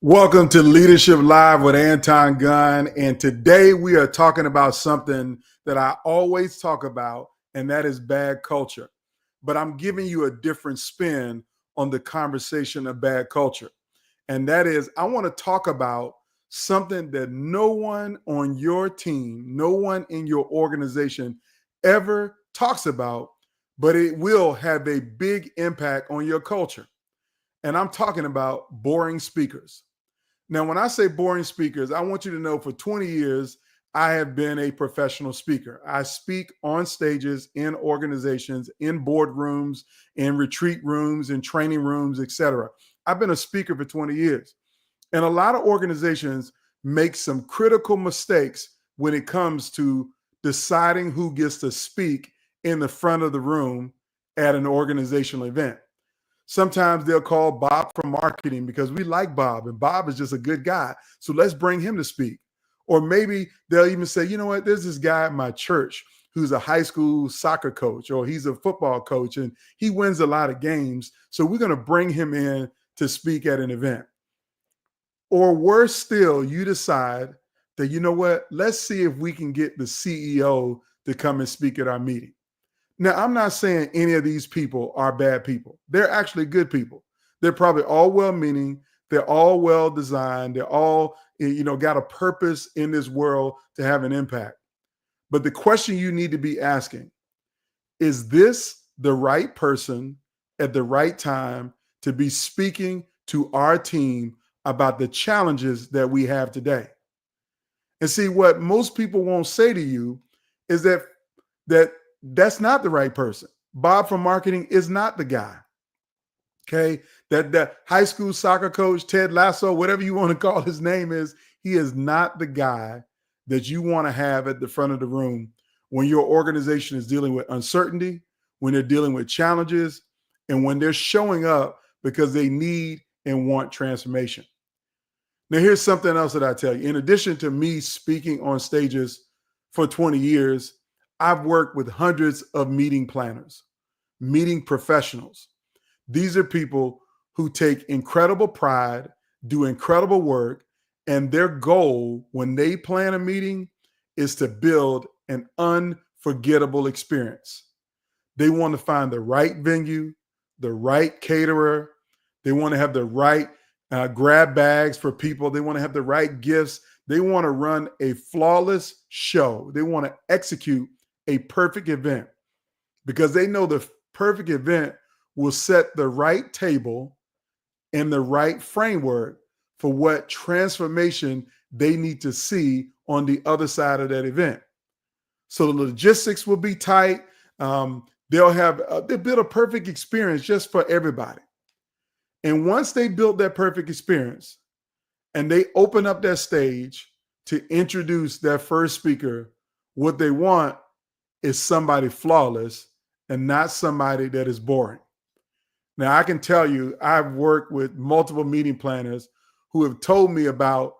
Welcome to Leadership Live with Anton Gunn, and today we are talking about something that I always talk about, and that is bad culture. But I'm giving you a different spin on the conversation of bad culture, and that is I want to talk about something that no one on your team, no one in your organization ever talks about, but it will have a big impact on your culture. And I'm talking about boring speakers. Now, when I say boring speakers, I want you to know for 20 years, I have been a professional speaker. I speak on stages, in organizations, in boardrooms, in retreat rooms, in training rooms, etc. I've been a speaker for 20 years. And a lot of organizations make some critical mistakes when it comes to deciding who gets to speak in the front of the room at an organizational event. Sometimes they'll call Bob from marketing because we like Bob and Bob is just a good guy. So let's bring him to speak. Or maybe they'll even say, you know what, there's this guy at my church who's a high school soccer coach or he's a football coach and he wins a lot of games. So we're going to bring him in to speak at an event. Or worse still, you decide that, you know what, let's see if we can get the CEO to come and speak at our meeting. Now, I'm not saying any of these people are bad people. They're actually good people. They're probably all well-meaning. They're all well-designed. They're all, got a purpose in this world to have an impact. But the question you need to be asking, is this the right person at the right time to be speaking to our team about the challenges that we have today? And see, what most people won't say to you is that's not the right person. Bob from marketing is not the guy. Okay. That high school soccer coach, Ted Lasso, whatever you want to call his name is, he is not the guy that you want to have at the front of the room when your organization is dealing with uncertainty, when they're dealing with challenges, and when they're showing up because they need and want transformation. Now, here's something else that I tell you. In addition to me speaking on stages for 20 years, I've worked with hundreds of meeting planners, meeting professionals. These are people who take incredible pride, do incredible work, and their goal when they plan a meeting is to build an unforgettable experience. They want to find the right venue, the right caterer. They want to have the right grab bags for people. They want to have the right gifts. They want to run a flawless show. They want to execute a perfect event because they know the perfect event will set the right table and the right framework for what transformation they need to see on the other side of that event. So the logistics will be tight. They'll build a perfect experience just for everybody. And once they build that perfect experience and they open up that stage to introduce their first speaker, what they want is somebody flawless and not somebody that is boring. Now, I can tell you, I've worked with multiple meeting planners who have told me about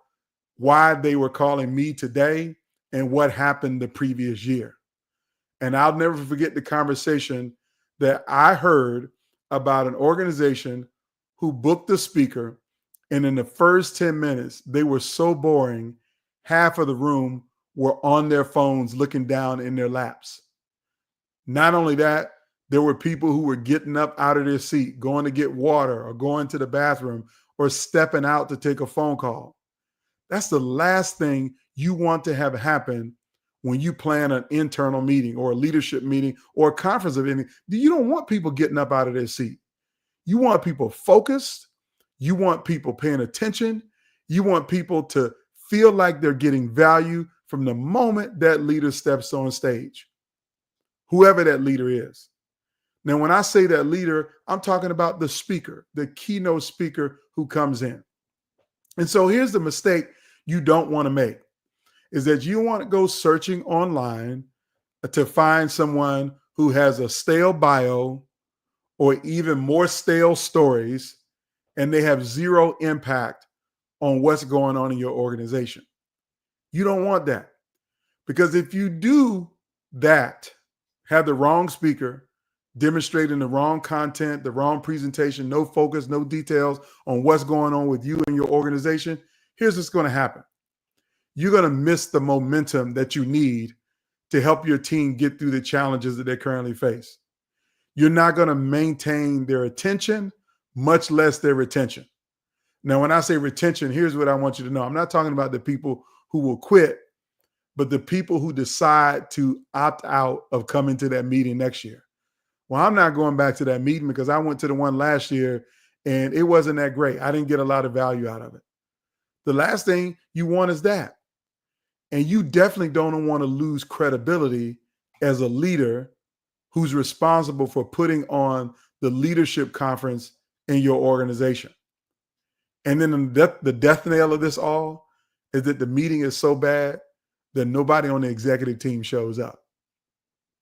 why they were calling me today and what happened the previous year. And I'll never forget the conversation that I heard about an organization who booked a speaker, and in the first 10 minutes, they were so boring, half of the room were on their phones looking down in their laps. Not only that, there were people who were getting up out of their seat, going to get water or going to the bathroom or stepping out to take a phone call. That's the last thing you want to have happen when you plan an internal meeting or a leadership meeting or a conference of anything. You don't want people getting up out of their seat. You want people focused. You want people paying attention. You want people to feel like they're getting value from the moment that leader steps on stage, whoever that leader is. Now, when I say that leader, I'm talking about the speaker, the keynote speaker who comes in. And so here's the mistake you don't want to make, is that you want to go searching online to find someone who has a stale bio or even more stale stories, and they have zero impact on what's going on in your organization. You don't want that, because if you do that, have the wrong speaker, demonstrating the wrong content, the wrong presentation, no focus, no details on what's going on with you and your organization, here's what's going to happen. You're going to miss the momentum that you need to help your team get through the challenges that they currently face. You're not going to maintain their attention, much less their retention. Now, when I say retention, here's what I want you to know. I'm not talking about the people who will quit, but the people who decide to opt out of coming to that meeting next year. Well, I'm not going back to that meeting because I went to the one last year and it wasn't that great. I didn't get a lot of value out of it. The last thing you want is that. And you definitely don't want to lose credibility as a leader who's responsible for putting on the leadership conference in your organization. And then the death nail of this all is that the meeting is so bad that nobody on the executive team shows up.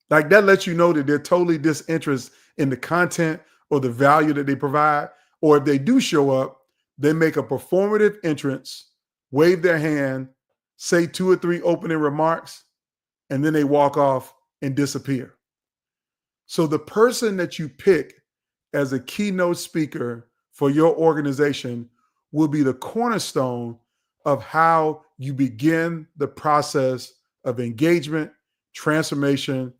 Like, that lets you know that they're totally disinterested in the content or the value that they provide. Or if they do show up, they make a performative entrance, wave their hand, say 2 or 3 opening remarks, and then they walk off and disappear. So the person that you pick as a keynote speaker for your organization will be the cornerstone of how you begin the process of engagement, transformation,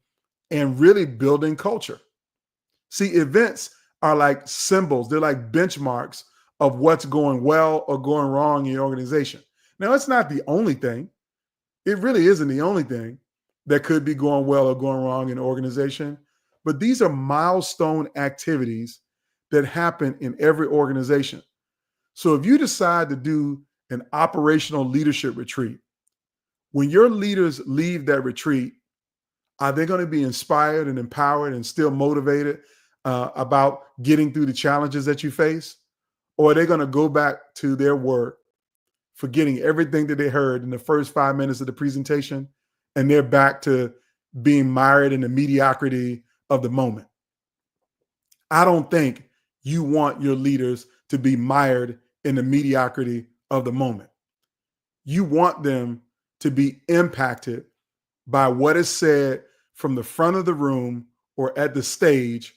and really building culture. See, events are like symbols. They're like benchmarks of what's going well or going wrong in your organization. Now, it's not the only thing. It really isn't the only thing that could be going well or going wrong in an organization. But these are milestone activities that happen in every organization. So if you decide to do an operational leadership retreat, when your leaders leave that retreat, are they going to be inspired and empowered and still motivated about getting through the challenges that you face? Or are they going to go back to their work, forgetting everything that they heard in the first 5 minutes of the presentation, and they're back to being mired in the mediocrity of the moment? I don't think you want your leaders to be mired in the mediocrity of the moment. You want them to be impacted by what is said from the front of the room or at the stage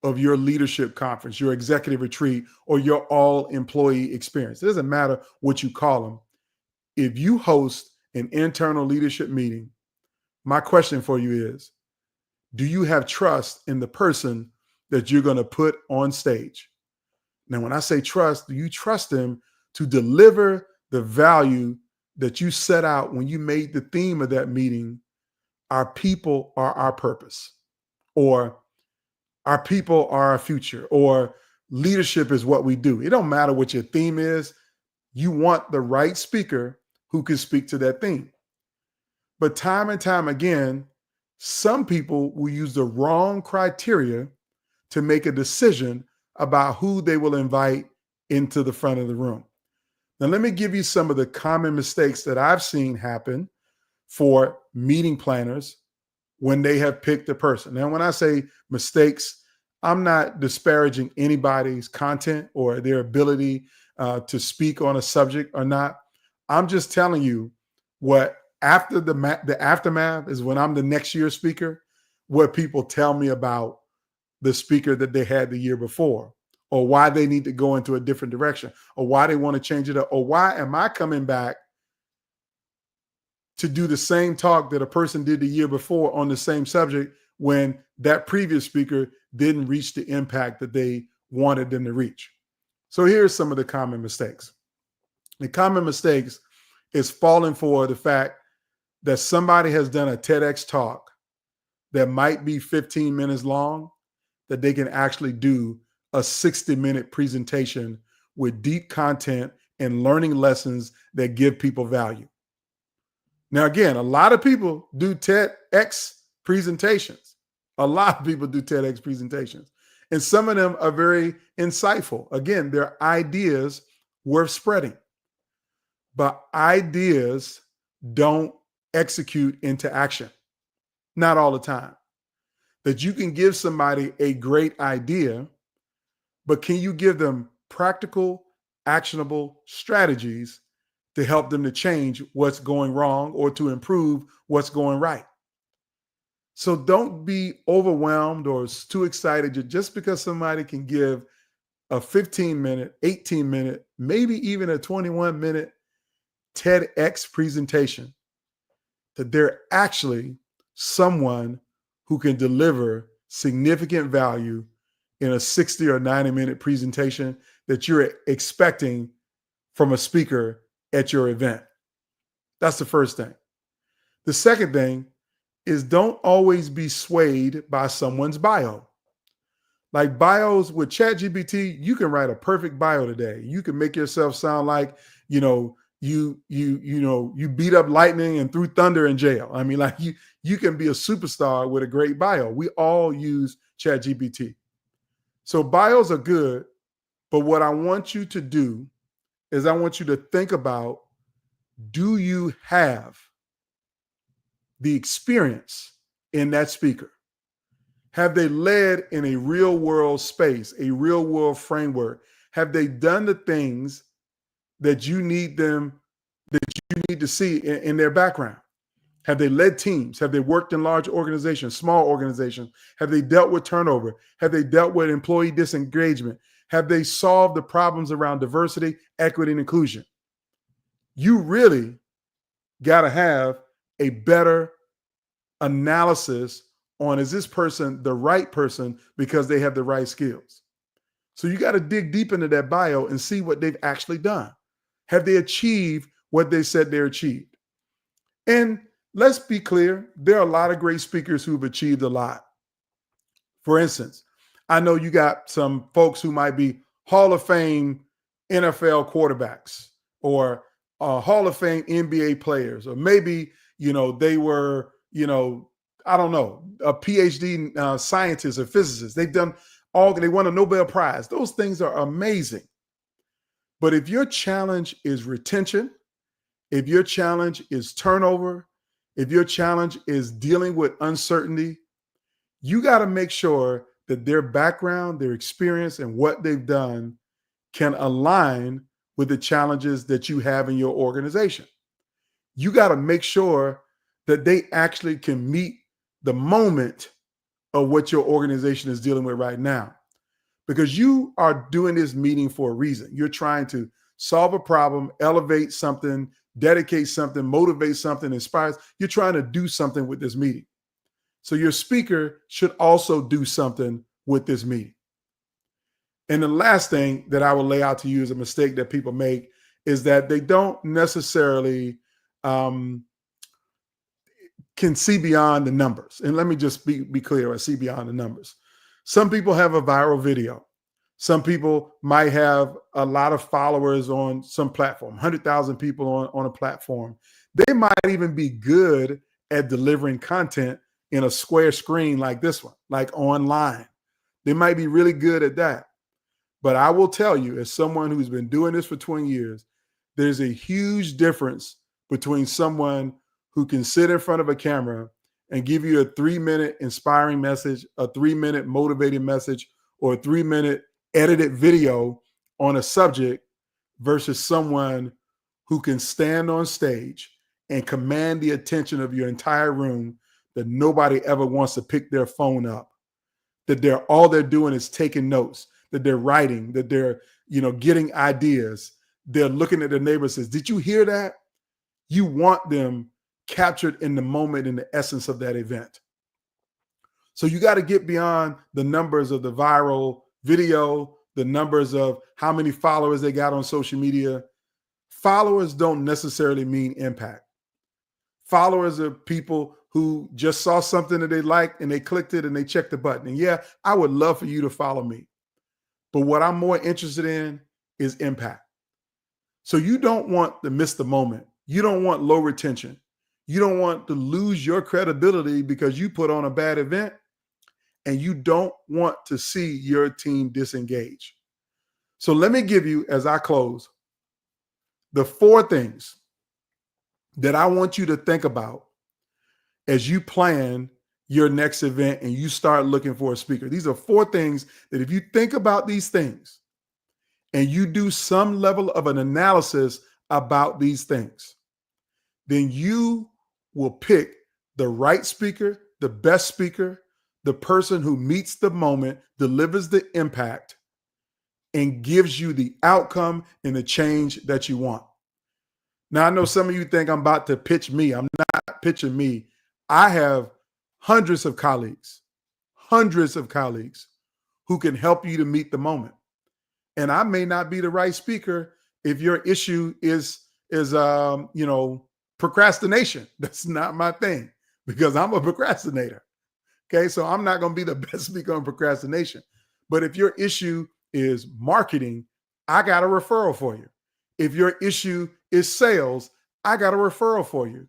of your leadership conference, your executive retreat, or your all employee experience. It doesn't matter what you call them. If you host an internal leadership meeting, my question for you is, do you have trust in the person that you're going to put on stage? Now, when I say trust, do you trust them to deliver the value that you set out when you made the theme of that meeting? Our people are our purpose, or our people are our future, or leadership is what we do. It don't matter what your theme is. You want the right speaker who can speak to that theme. But time and time again, some people will use the wrong criteria to make a decision about who they will invite into the front of the room. Now, let me give you some of the common mistakes that I've seen happen for meeting planners when they have picked a person. Now, when I say mistakes, I'm not disparaging anybody's content or their ability to speak on a subject or not. I'm just telling you what, after the aftermath is when I'm the next year's speaker, what people tell me about the speaker that they had the year before, or why they need to go into a different direction, or why they want to change it up, or why am I coming back to do the same talk that a person did the year before on the same subject when that previous speaker didn't reach the impact that they wanted them to reach. So here's some of the common mistakes. The common mistakes is falling for the fact that somebody has done a TEDx talk that might be 15 minutes long, that they can actually do a 60-minute presentation with deep content and learning lessons that give people value. Now, again, a lot of people do TEDx presentations. A lot of people do TEDx presentations. And some of them are very insightful. Again, they're ideas worth spreading. But ideas don't execute into action. Not all the time. That you can give somebody a great idea, but can you give them practical, actionable strategies to help them to change what's going wrong or to improve what's going right? So don't be overwhelmed or too excited just because somebody can give a 15-minute, 18-minute, maybe even a 21-minute TEDx presentation, that they're actually someone who can deliver significant value in a 60 or 90-minute presentation that you're expecting from a speaker at your event. That's the first thing. The second thing is don't always be swayed by someone's bio. Like bios with ChatGPT, you can write a perfect bio today. You can make yourself sound like, you beat up lightning and threw thunder in jail. I mean, like you can be a superstar with a great bio. We all use ChatGPT. So bios are good, but what I want you to do is I want you to think about, do you have the experience in that speaker? Have they led in a real world space, a real world framework? Have they done the things that you need to see in their background? Have they led teams? Have they worked in large organizations, small organizations? Have they dealt with turnover? Have they dealt with employee disengagement? Have they solved the problems around diversity, equity, and inclusion? You really got to have a better analysis on, is this person the right person because they have the right skills? So you got to dig deep into that bio and see what they've actually done. Have they achieved what they said they achieved? And let's be clear, there are a lot of great speakers who've achieved a lot. For instance, I know you got some folks who might be Hall of Fame NFL quarterbacks or Hall of Fame NBA players, or maybe, they were, I don't know, a PhD scientist or physicist. They won a Nobel Prize. Those things are amazing. But if your challenge is retention, if your challenge is turnover, if your challenge is dealing with uncertainty, you got to make sure that their background, their experience, and what they've done can align with the challenges that you have in your organization. You got to make sure that they actually can meet the moment of what your organization is dealing with right now. Because you are doing this meeting for a reason. You're trying to solve a problem, elevate something, dedicate something, motivate something, inspire. You're trying to do something with this meeting. So your speaker should also do something with this meeting. And the last thing that I will lay out to you as a mistake that people make is that they don't necessarily can see beyond the numbers. And let me just be clear, I see beyond the numbers. Some people have a viral video. Some people might have a lot of followers on some platform, 100,000 people on a platform. They might even be good at delivering content in a square screen like this one, like online. They might be really good at that. But I will tell you, as someone who's been doing this for 20 years, there's a huge difference between someone who can sit in front of a camera and give you a 3-minute inspiring message, a 3-minute motivating message, or a 3-minute edited video on a subject versus someone who can stand on stage and command the attention of your entire room, that nobody ever wants to pick their phone up, that all they're doing is taking notes, that they're writing, that they're, getting ideas. They're looking at their neighbor and says, did you hear that? You want them captured in the moment, in the essence of that event. So you got to get beyond the numbers of the viral video, the numbers of how many followers they got on social media. Followers don't necessarily mean impact. Followers are people who just saw something that they liked and they clicked it and they checked the button. And yeah, I would love for you to follow me. But what I'm more interested in is impact. So you don't want to miss the moment. You don't want low retention. You don't want to lose your credibility because you put on a bad event, and you don't want to see your team disengage. So let me give you, as I close, the 4 things that I want you to think about as you plan your next event and you start looking for a speaker. These are 4 things that if you think about these things and you do some level of an analysis about these things, then you will pick the right speaker, the best speaker, the person who meets the moment, delivers the impact, and gives you the outcome and the change that you want. Now, I know some of you think I'm about to pitch me. I'm not pitching me. I have hundreds of colleagues who can help you to meet the moment. And I may not be the right speaker if your issue is procrastination. That's not my thing because I'm a procrastinator. Okay, so I'm not going to be the best speaker on procrastination. But if your issue is marketing, I got a referral for you. If your issue is sales, I got a referral for you.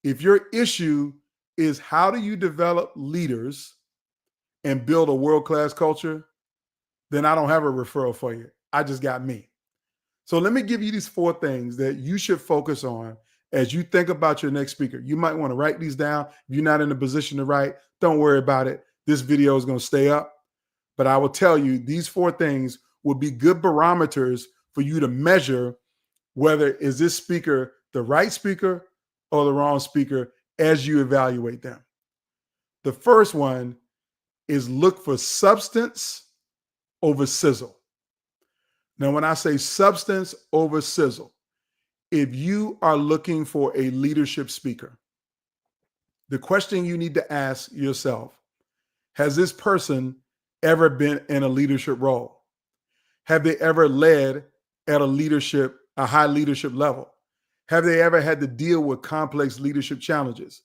If your issue is how do you develop leaders and build a world-class culture, then I don't have a referral for you. I just got me. So let me give you these 4 things that you should focus on as you think about your next speaker. You might want to write these down. If you're not in a position to write, don't worry about it. This video is going to stay up. But I will tell you, these 4 things will be good barometers for you to measure whether is this speaker the right speaker or the wrong speaker as you evaluate them. The first one is look for substance over sizzle. Now, when I say substance over sizzle, if you are looking for a leadership speaker, the question you need to ask yourself, has this person ever been in a leadership role? Have they ever led at a high leadership level? Have they ever had to deal with complex leadership challenges?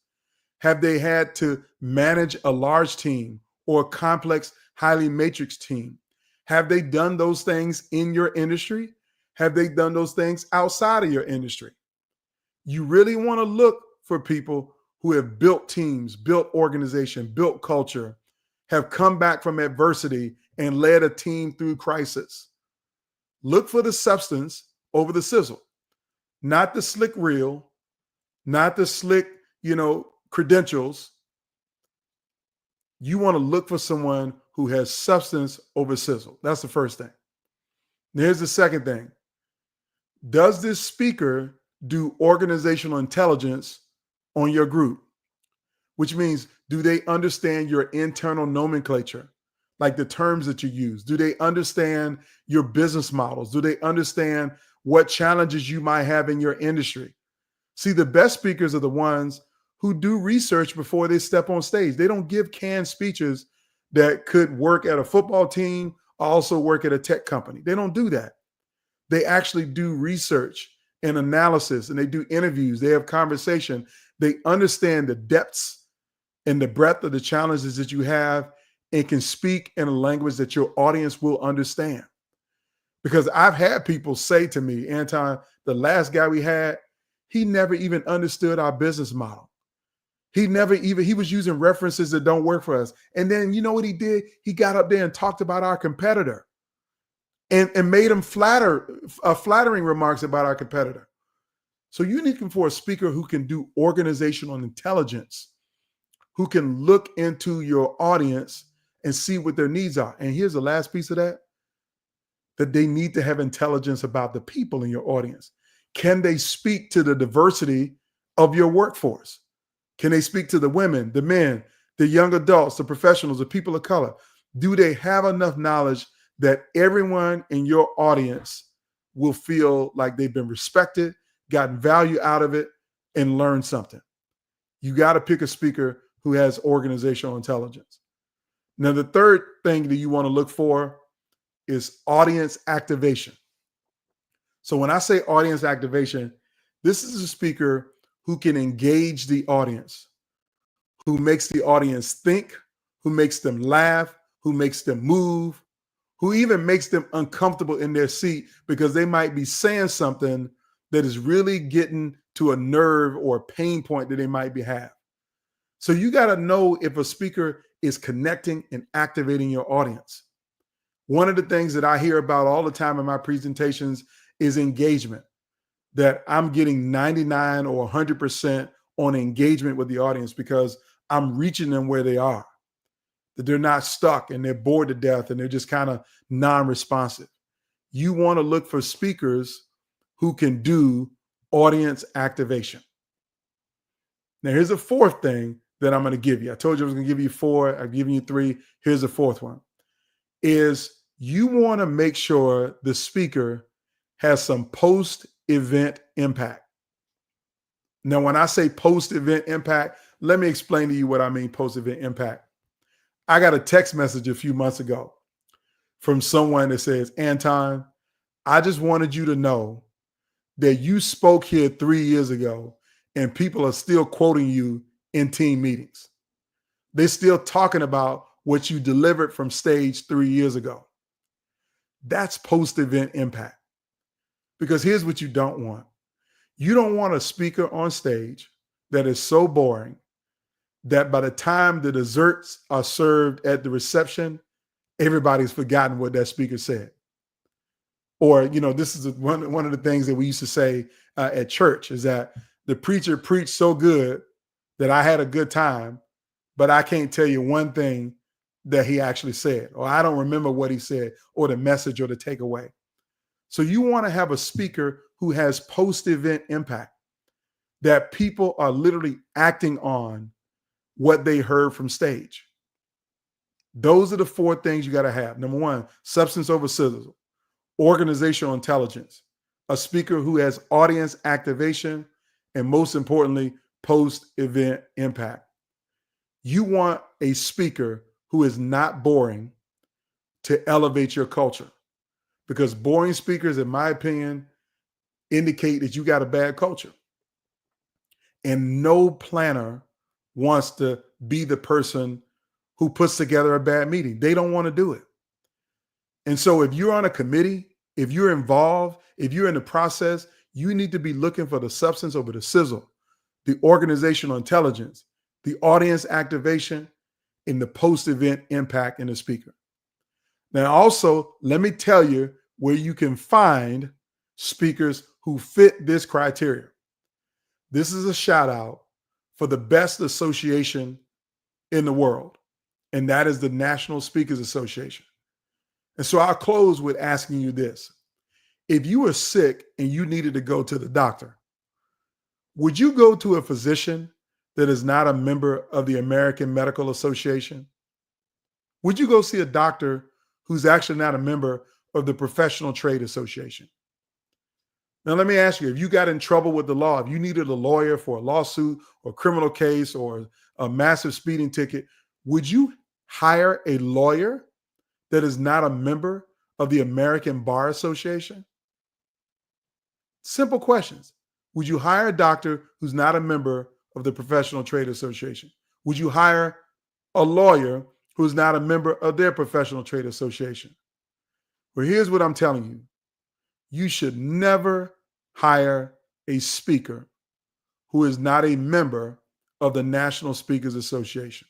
Have they had to manage a large team or a complex, highly matrixed team? Have they done those things in your industry? Have they done those things outside of your industry? You really want to look for people who have built teams, built organization, built culture, have come back from adversity and led a team through crisis. Look for the substance over the sizzle, not the slick reel, not the slick, credentials. You want to look for someone who has substance over sizzle. That's the first thing. Now, here's the second thing. Does this speaker do organizational intelligence on your group? Which means, do they understand your internal nomenclature, like the terms that you use? Do they understand your business models? Do they understand what challenges you might have in your industry? See, the best speakers are the ones who do research before they step on stage. They don't give canned speeches that could work at a football team, also work at a tech company. They don't do that. They actually do research and analysis, and they do interviews. They have conversation. They understand the depths and the breadth of the challenges that you have and can speak in a language that your audience will understand. Because I've had people say to me, Anton, the last guy we had, he never even understood our business model. He was using references that don't work for us. And then you know what he did? He got up there and talked about our competitor and made him flattering remarks about our competitor. So you're looking for a speaker who can do organizational intelligence, who can look into your audience and see what their needs are. And here's the last piece of that they need to have intelligence about the people in your audience. Can they speak to the diversity of your workforce? Can they speak to the women, the men, the young adults, the professionals, the people of color? Do they have enough knowledge that everyone in your audience will feel like they've been respected, gotten value out of it, and learned something? You got to pick a speaker who has organizational intelligence. Now, the third thing that you want to look for is audience activation. So when I say audience activation, this is a speaker who can engage the audience, who makes the audience think, who makes them laugh, who makes them move, who even makes them uncomfortable in their seat because they might be saying something that is really getting to a nerve or a pain point that they might be having. So you got to know if a speaker is connecting and activating your audience. One of the things that I hear about all the time in my presentations is engagement, that I'm getting 99 or 100% on engagement with the audience because I'm reaching them where they are, that they're not stuck and they're bored to death and they're just kind of non-responsive. You want to look for speakers who can do audience activation. Now, here's a fourth thing that I'm going to give you. I told you I was going to give you four. I've given you three. Here's the fourth one, is you want to make sure the speaker has some post-event impact. Now, when I say post-event impact, let me explain to you what I mean post-event impact. I got a text message a few months ago from someone that says, Anton, I just wanted you to know that you spoke here 3 years ago and people are still quoting you in team meetings. They're still talking about what you delivered from stage 3 years ago. That's post-event impact. Because here's what you don't want. You don't want a speaker on stage that is so boring that by the time the desserts are served at the reception, everybody's forgotten what that speaker said. Or, this is one of the things that we used to say at church is that the preacher preached so good that I had a good time, but I can't tell you one thing that he actually said, or I don't remember what he said, or the message or the takeaway. So you want to have a speaker who has post-event impact, that people are literally acting on what they heard from stage. Those are the four things you got to have. Number one, substance over sizzle, organizational intelligence, a speaker who has audience activation, and most importantly, post-event impact. You want a speaker who is not boring to elevate your culture, because boring speakers, in my opinion, indicate that you got a bad culture. And no planner wants to be the person who puts together a bad meeting. They don't want to do it. And so if you're on a committee, if you're involved, if you're in the process, you need to be looking for the substance over the sizzle, the organizational intelligence, the audience activation, and the post-event impact in the speaker. Now, also, let me tell you where you can find speakers who fit this criteria. This is a shout out for the best association in the world, and that is the National Speakers Association. And so I'll close with asking you this. If you were sick and you needed to go to the doctor, would you go to a physician that is not a member of the American Medical Association? Would you go see a doctor who's actually not a member of the Professional Trade Association? Now, let me ask you, if you got in trouble with the law, if you needed a lawyer for a lawsuit or criminal case or a massive speeding ticket, would you hire a lawyer that is not a member of the American Bar Association? Simple questions. Would you hire a doctor who's not a member of the Professional Trade Association? Would you hire a lawyer who's not a member of their Professional Trade Association? Well, here's what I'm telling you. You should never hire a speaker who is not a member of the National Speakers Association.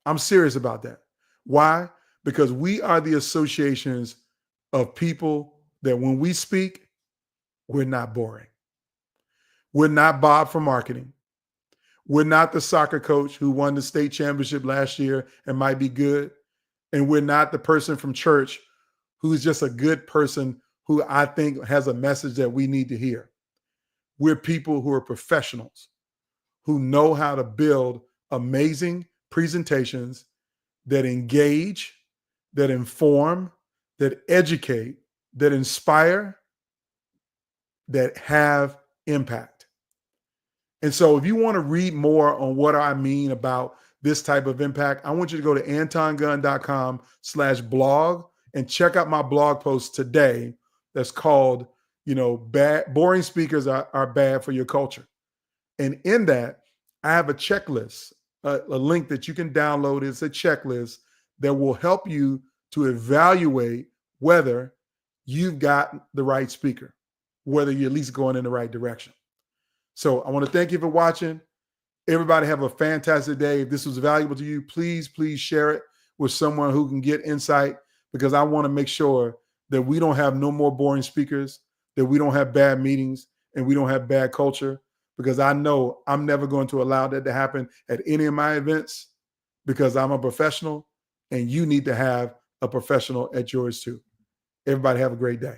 I'm serious about that. Why? Because we are the associations of people that when we speak, we're not boring. We're not Bob from marketing. We're not the soccer coach who won the state championship last year and might be good. And we're not the person from church who's just a good person who I think has a message that we need to hear. We're people who are professionals, who know how to build amazing presentations that engage, that inform, that educate, that inspire, that have impact. And so if you want to read more on what I mean about this type of impact, I want you to go to antongunn.com/blog and check out my blog post today that's called, boring speakers are bad for your culture. And in that, I have a checklist, a link that you can download. It's a checklist that will help you to evaluate whether you've got the right speaker, whether you're at least going in the right direction. So I want to thank you for watching. Everybody have a fantastic day. If this was valuable to you, please share it with someone who can get insight, because I want to make sure that we don't have no more boring speakers, that we don't have bad meetings, and we don't have bad culture, because I know I'm never going to allow that to happen at any of my events, because I'm a professional and you need to have a professional at yours too. Everybody have a great day.